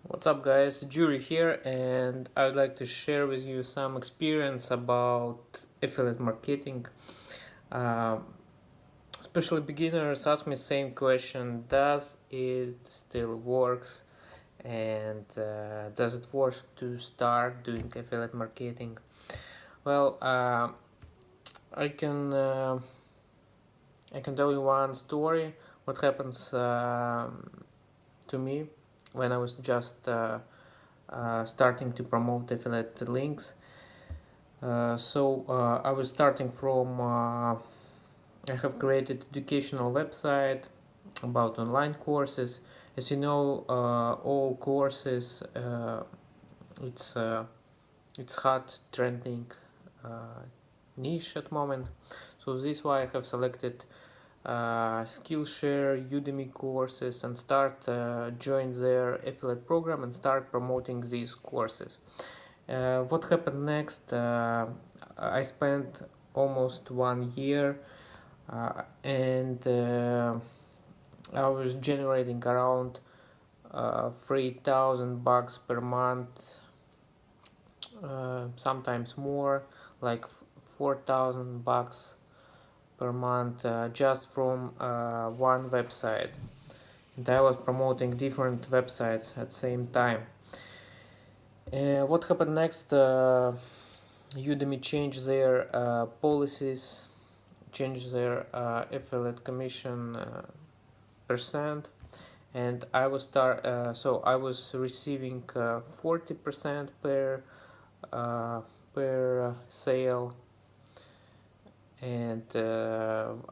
What's up guys, Jury here, and I would like to share with you some experience about affiliate marketing. Uh, Especially beginners ask me same question, does it still works, and does it work to start doing affiliate marketing? Well, I can uh, I can tell you one story what happens to me when I was just starting to promote affiliate links. I was starting from I have created educational website about online courses. As you know, all courses it's uh, it's hot trending uh, niche at the moment. So this is why I have selected Skillshare, Udemy courses, and start join their affiliate program and start promoting these courses. What happened next? I spent almost 1 year, and I was generating around $3,000 per month, sometimes more, like $4,000 per month, just from one website. And I was promoting different websites at the same time. What happened next? Udemy changed their policies, changed their affiliate commission percent, and I was receiving 40% uh, per sale, and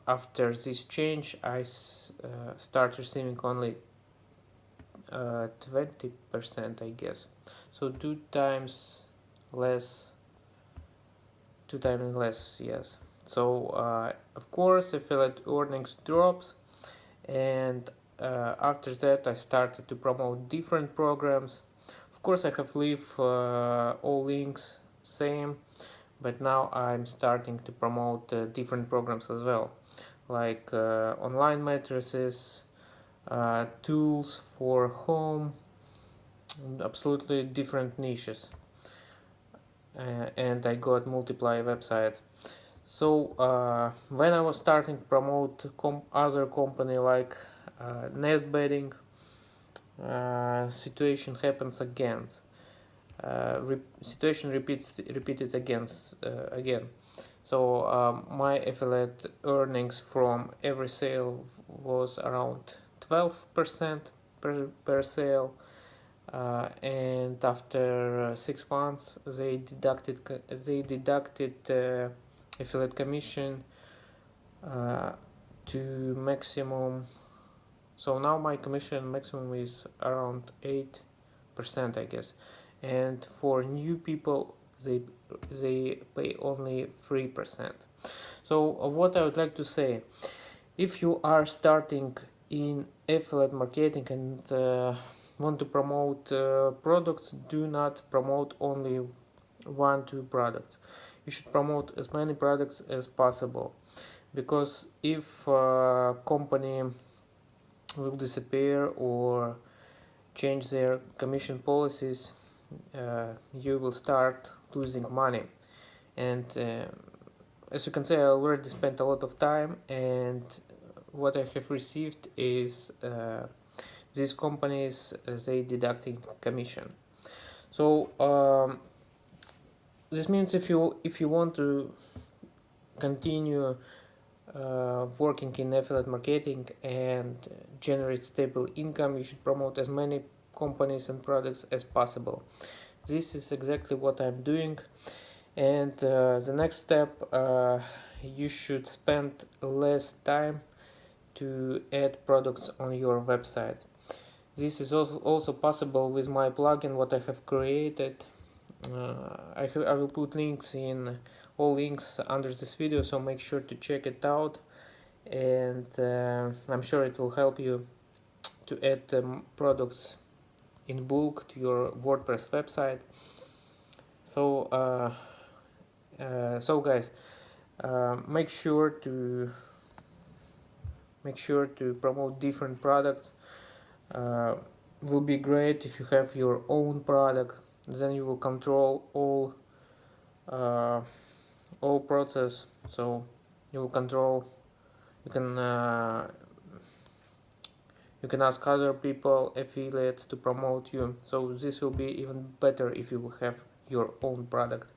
after this change I start receiving only 20%, I guess. So less, 2 times less, yes. So of course affiliate earnings drops, and after that I started to promote different programs. Of course I have leave all links same, but now I'm starting to promote different programs as well, like online matrices, tools for home, absolutely different niches. And I got multiply websites. So when I was starting to promote other company like nest bedding, situation happens again. Situation repeated again. So my affiliate earnings from every sale was around 12% per sale, and after 6 months they deducted affiliate commission uh, to maximum. So now my commission maximum is around 8%, I guess, and for new people they pay only 3%. So what I would like to say, if you are starting in affiliate marketing and want to promote products, do not promote only 1-2 products. You should promote as many products as possible, because if company will disappear or change their commission policies, you will start losing money. And as you can see, I already spent a lot of time, and what I have received is these companies they deducting commission. So this means if you want to continue working in affiliate marketing and generate stable income, you should promote as many companies and products as possible. This is exactly what I'm doing. And the next step, you should spend less time to add products on your website. This is also possible with my plugin what I have created. I will put all links under this video, so make sure to check it out, and I'm sure it will help you to add products in bulk to your WordPress website. So guys, make sure to promote different products. uh, will be great if you have your own product. Then you will control all process. So you will control. You can ask other people, affiliates, to promote you. So this will be even better if you will have your own product.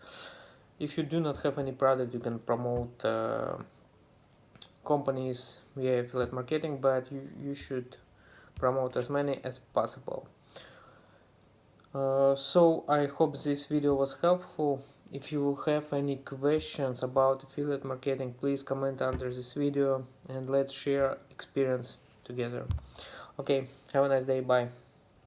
If you do not have any product, you can promote companies via affiliate marketing, but you should promote as many as possible. So I hope this video was helpful. If you have any questions about affiliate marketing, please comment under this video and let's share experience together. Okay, have a nice day, bye.